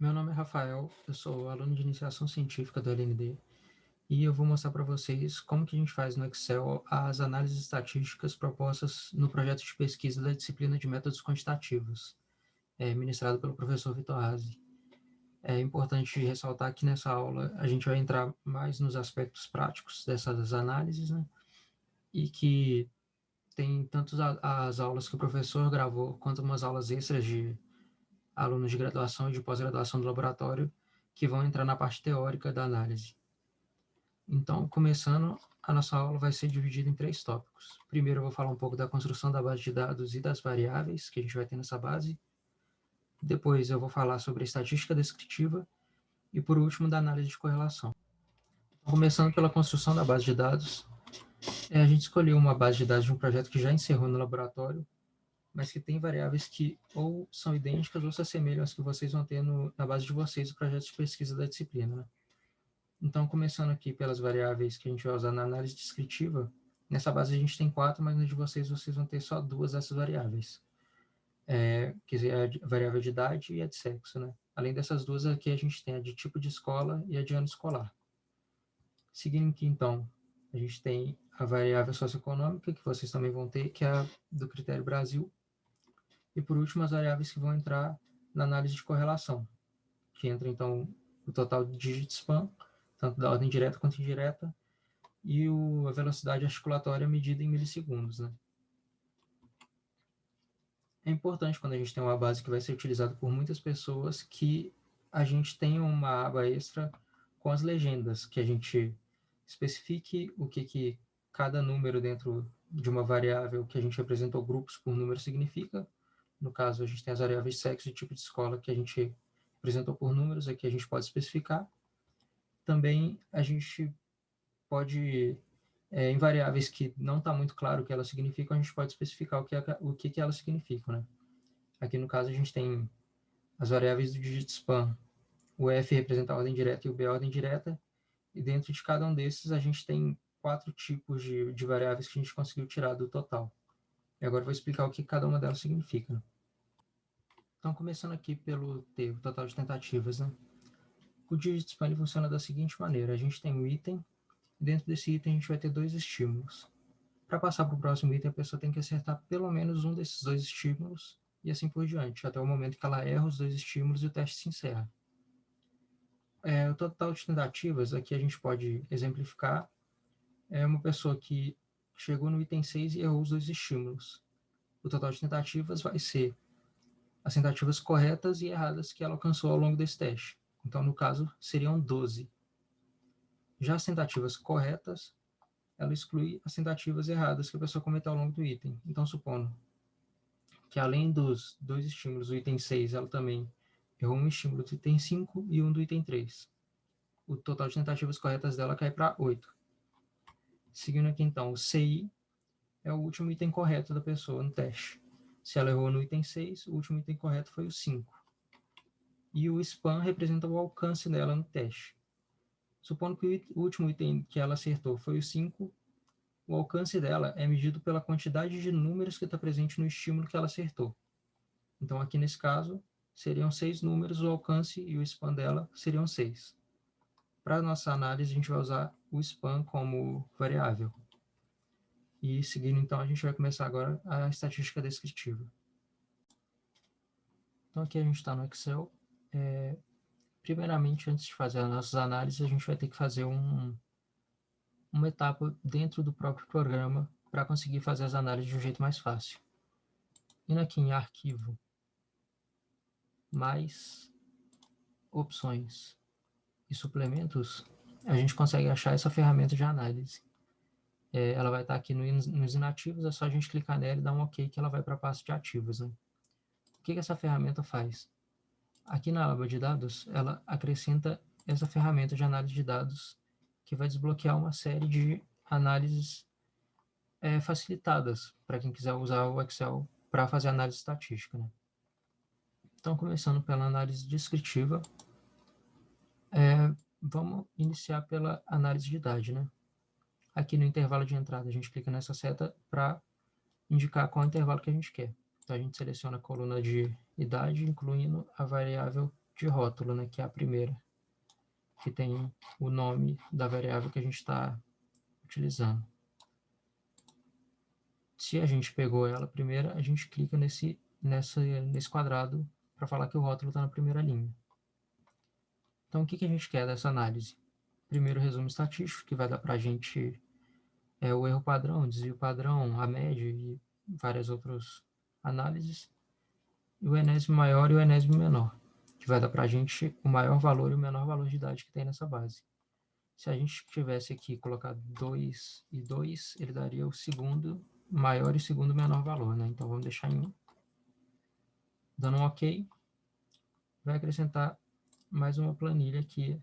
Meu nome é Rafael, eu sou aluno de iniciação científica do LND e eu vou mostrar para vocês como que a gente faz no Excel as análises estatísticas propostas no projeto de pesquisa da disciplina de métodos quantitativos, ministrado pelo professor Vitor Haase. É importante ressaltar que nessa aula a gente vai entrar mais nos aspectos práticos dessas análises, né? E que tem tanto as aulas que o professor gravou, quanto umas aulas extras de alunos de graduação e de pós-graduação do laboratório que vão entrar na parte teórica da análise. Então, começando, a nossa aula vai ser dividida em 3 tópicos. Primeiro, eu vou falar um pouco da construção da base de dados e das variáveis que a gente vai ter nessa base. Depois, eu vou falar sobre a estatística descritiva. E, por último, da análise de correlação. Começando pela construção da base de dados, a gente escolheu uma base de dados de um projeto que já encerrou no laboratório, mas que tem variáveis que ou são idênticas ou se assemelham às que vocês vão ter na base de vocês, o projeto de pesquisa da disciplina, né? Então, começando aqui pelas variáveis que a gente vai usar na análise descritiva, nessa base a gente tem 4, mas na de vocês vão ter só 2 dessas variáveis, que é a variável de idade e a de sexo, né? Além dessas 2, aqui a gente tem a de tipo de escola e a de ano escolar. Seguindo aqui, então, a gente tem a variável socioeconômica, que vocês também vão ter, que é a do critério Brasil. E, por último, as variáveis que vão entrar na análise de correlação, que entra, então, o total de dígitos SPAN, tanto da ordem direta quanto indireta, e a velocidade articulatória medida em milissegundos, né? É importante, quando a gente tem uma base que vai ser utilizada por muitas pessoas, que a gente tenha uma aba extra com as legendas, que a gente especifique o que cada número dentro de uma variável que a gente representou grupos por número significa. No caso, a gente tem as variáveis sexo e tipo de escola que a gente representou por números, aqui a gente pode especificar. Também a gente pode, em variáveis que não está muito claro o que elas significam, a gente pode especificar o que elas significam, né? Aqui no caso a gente tem as variáveis do dígito SPAN, o F representa a ordem direta e o B a ordem direta, e dentro de cada um desses a gente tem 4 tipos de variáveis que a gente conseguiu tirar do total. E agora eu vou explicar o que cada uma delas significa. Então, começando aqui pelo T, o total de tentativas, né? O dígito SPAN funciona da seguinte maneira: a gente tem um item, e dentro desse item a gente vai ter 2 estímulos. Para passar para o próximo item, a pessoa tem que acertar pelo menos um desses 2 estímulos, e assim por diante, até o momento que ela erra os 2 estímulos e o teste se encerra. O total de tentativas, aqui a gente pode exemplificar, é uma pessoa que chegou no item 6 e errou os 2 estímulos. O total de tentativas vai ser as tentativas corretas e erradas que ela alcançou ao longo desse teste. Então, no caso, seriam 12. Já as tentativas corretas, ela exclui as tentativas erradas que a pessoa cometeu ao longo do item. Então, supondo que além dos 2 estímulos do item 6, ela também errou um estímulo do item 5 e um do item 3. O total de tentativas corretas dela cai para 8. Seguindo aqui, então, o CI é o último item correto da pessoa no teste. Se ela errou no item 6, o último item correto foi o 5. E o SPAN representa o alcance dela no teste. Supondo que o último item que ela acertou foi o 5, o alcance dela é medido pela quantidade de números que está presente no estímulo que ela acertou. Então, aqui nesse caso, seriam 6 números, o alcance e o SPAN dela seriam 6. Para a nossa análise, a gente vai usar o SPAN como variável. E seguindo, então, a gente vai começar agora a estatística descritiva. Então, aqui a gente está no Excel. Primeiramente, antes de fazer as nossas análises, a gente vai ter que fazer uma etapa dentro do próprio programa para conseguir fazer as análises de um jeito mais fácil. Indo aqui em Arquivo, mais Opções e Suplementos, a gente consegue achar essa ferramenta de análise. Ela vai estar aqui nos inativos, é só a gente clicar nela e dar um OK que ela vai para a pasta de ativos, né? O que essa ferramenta faz? Aqui na aba de dados, ela acrescenta essa ferramenta de análise de dados que vai desbloquear uma série de análises facilitadas para quem quiser usar o Excel para fazer análise estatística, né? Então, começando pela análise descritiva, vamos iniciar pela análise de idade, né? Aqui no intervalo de entrada, a gente clica nessa seta para indicar qual intervalo que a gente quer. Então, a gente seleciona a coluna de idade, incluindo a variável de rótulo, né, que é a primeira, que tem o nome da variável que a gente está utilizando. Se a gente pegou ela primeira, a gente clica nesse quadrado para falar que o rótulo está na primeira linha. Então, o que a gente quer dessa análise? Primeiro, o resumo estatístico, que vai dar para a gente o erro padrão, o desvio padrão, a média e várias outras análises. E o enésimo maior e o enésimo menor, que vai dar para a gente o maior valor e o menor valor de idade que tem nessa base. Se a gente tivesse aqui colocado 2 e 2, ele daria o segundo maior e o segundo menor valor, né? Então, vamos deixar em 1. Dando um OK, vai acrescentar mais uma planilha aqui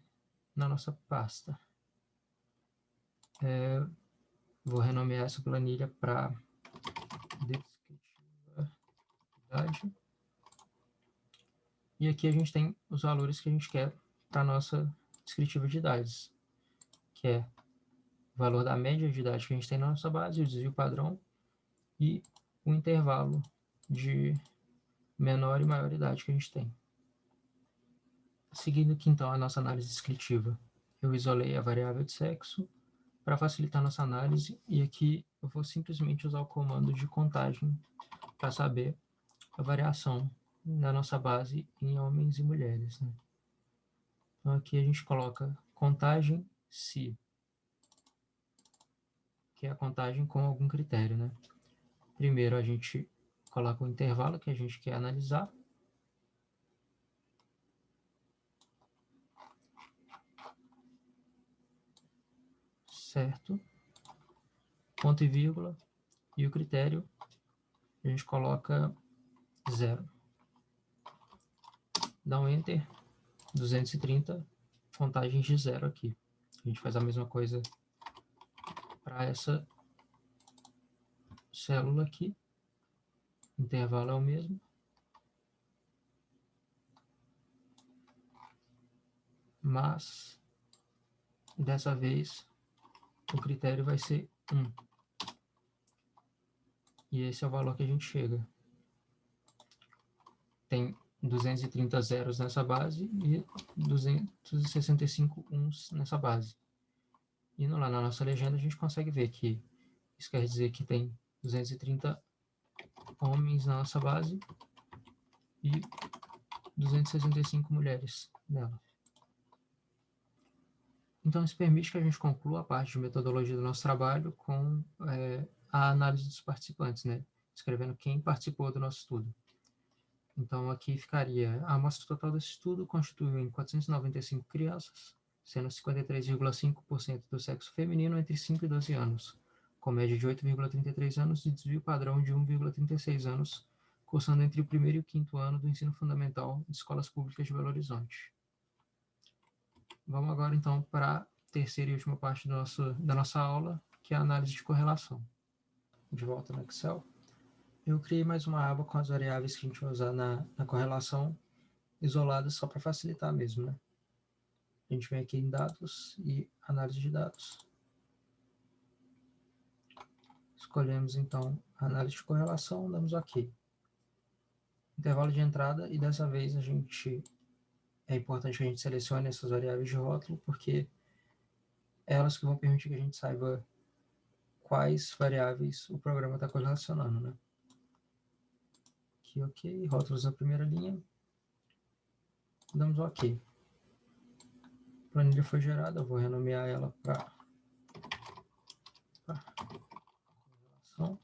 na nossa pasta. Vou renomear essa planilha para descritividade. E aqui a gente tem os valores que a gente quer para a nossa descritiva de idades, que é o valor da média de idade que a gente tem na nossa base, o desvio padrão e o intervalo de menor e maior idade que a gente tem. Seguindo aqui então a nossa análise descritiva, eu isolei a variável de sexo para facilitar a nossa análise, e aqui eu vou simplesmente usar o comando de contagem para saber a variação na nossa base em homens e mulheres, né? Então aqui a gente coloca contagem se, que é a contagem com algum critério, né? Primeiro a gente coloca o intervalo que a gente quer analisar. Certo? Ponto e vírgula. E o critério a gente coloca 0. Dá um Enter. 230, contagens de 0 aqui. A gente faz a mesma coisa para essa célula aqui. O intervalo é o mesmo. Mas, dessa vez, o critério vai ser 1. E esse é o valor que a gente chega. Tem 230 zeros nessa base e 265 uns nessa base. Indo lá na nossa legenda, a gente consegue ver que isso quer dizer que tem 230 homens na nossa base e 265 mulheres nela. Então, isso permite que a gente conclua a parte de metodologia do nosso trabalho com a análise dos participantes, né? Escrevendo quem participou do nosso estudo. Então, aqui ficaria: a amostra total desse estudo constituiu em 495 crianças, sendo 53,5% do sexo feminino entre 5 e 12 anos, com média de 8,33 anos e desvio padrão de 1,36 anos, cursando entre o primeiro e o quinto ano do ensino fundamental de escolas públicas de Belo Horizonte. Vamos agora, então, para a terceira e última parte da nossa aula, que é a análise de correlação. De volta no Excel. Eu criei mais uma aba com as variáveis que a gente vai usar na correlação, isoladas só para facilitar mesmo, né? A gente vem aqui em dados e análise de dados. Escolhemos, então, a análise de correlação, damos OK. Intervalo de entrada, e dessa vez é importante que a gente selecione essas variáveis de rótulo, porque elas que vão permitir que a gente saiba quais variáveis o programa está correlacionando, né? Aqui, OK, rótulos na primeira linha, damos OK. A planilha foi gerada, eu vou renomear ela para correlação.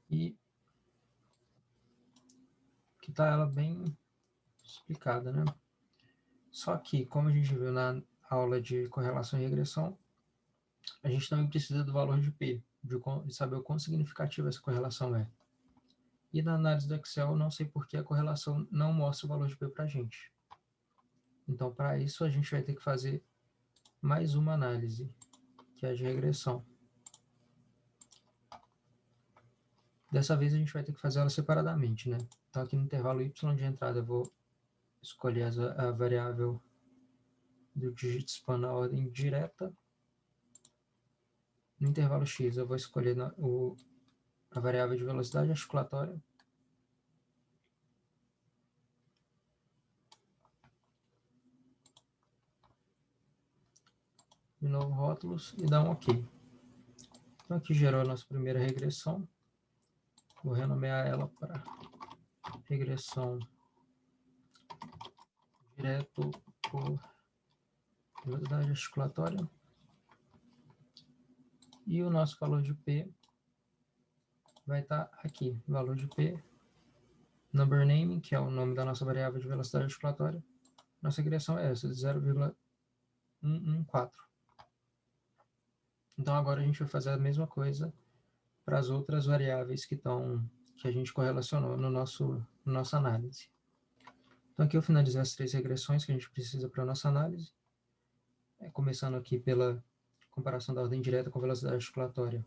E aqui está ela bem explicada, né? Só que, como a gente viu na aula de correlação e regressão, a gente também precisa do valor de P, de saber o quão significativa essa correlação é. E na análise do Excel, eu não sei por que a correlação não mostra o valor de P para a gente. Então, para isso, a gente vai ter que fazer mais uma análise, que é a de regressão. Dessa vez, a gente vai ter que fazer ela separadamente, né? Então, aqui no intervalo Y de entrada, eu vou escolher a variável do digit span na ordem direta. No intervalo X, eu vou escolher o a variável de velocidade articulatória. De novo, rótulos e dá um OK. Então, aqui gerou a nossa primeira regressão. Vou renomear ela para regressão direto por velocidade articulatória. E o nosso valor de P vai estar aqui, valor de P, number name, que é o nome da nossa variável de velocidade articulatória. Nossa regressão é essa, 0,114. Então agora a gente vai fazer a mesma coisa para as outras variáveis que a gente correlacionou no nossa análise. Então aqui eu finalizei as 3 regressões que a gente precisa para a nossa análise. Começando aqui pela comparação da ordem direta com velocidade articulatória.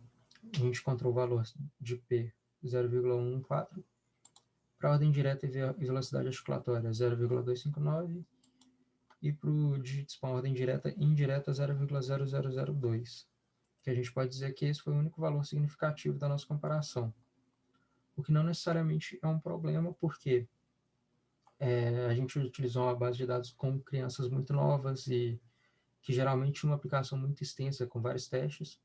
A gente encontrou o valor de P 0,114. Para a ordem direta e velocidade articulatória 0,259. E para o dígitos com ordem direta e indireta 0,0002. Que a gente pode dizer que esse foi o único valor significativo da nossa comparação. O que não necessariamente é um problema, porque a gente utilizou uma base de dados com crianças muito novas e que geralmente tinha uma aplicação muito extensa com vários testes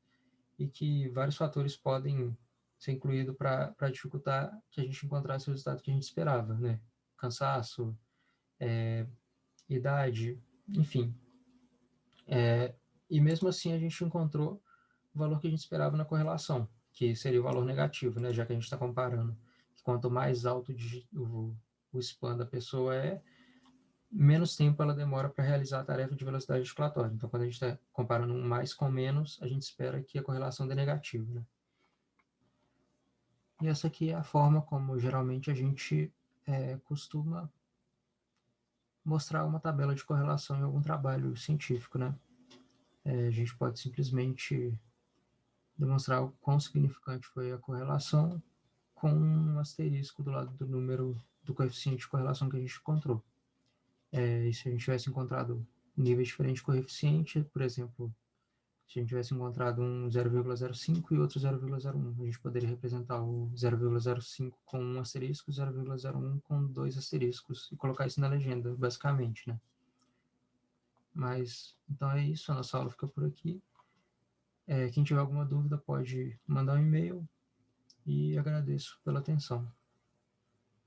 e que vários fatores podem ser incluídos para dificultar que a gente encontrasse o resultado que a gente esperava, né? Cansaço, idade, enfim. E mesmo assim a gente encontrou o valor que a gente esperava na correlação, que seria o valor negativo, né? Já que a gente está comparando. Quanto mais alto o span da pessoa menos tempo ela demora para realizar a tarefa de velocidade articulatória. Então, quando a gente está comparando um mais com menos, a gente espera que a correlação dê negativo, né? E essa aqui é a forma como geralmente a gente costuma mostrar uma tabela de correlação em algum trabalho científico, né? A gente pode simplesmente demonstrar o quão significante foi a correlação com um asterisco do lado do número do coeficiente de correlação que a gente encontrou. E se a gente tivesse encontrado níveis diferentes de coeficiente, por exemplo, se a gente tivesse encontrado um 0,05 e outro 0,01, a gente poderia representar o 0,05 com um asterisco, 0,01 com 2 asteriscos e colocar isso na legenda, basicamente, né? Mas, então é isso, a nossa aula fica por aqui. Quem tiver alguma dúvida pode mandar um e-mail e agradeço pela atenção.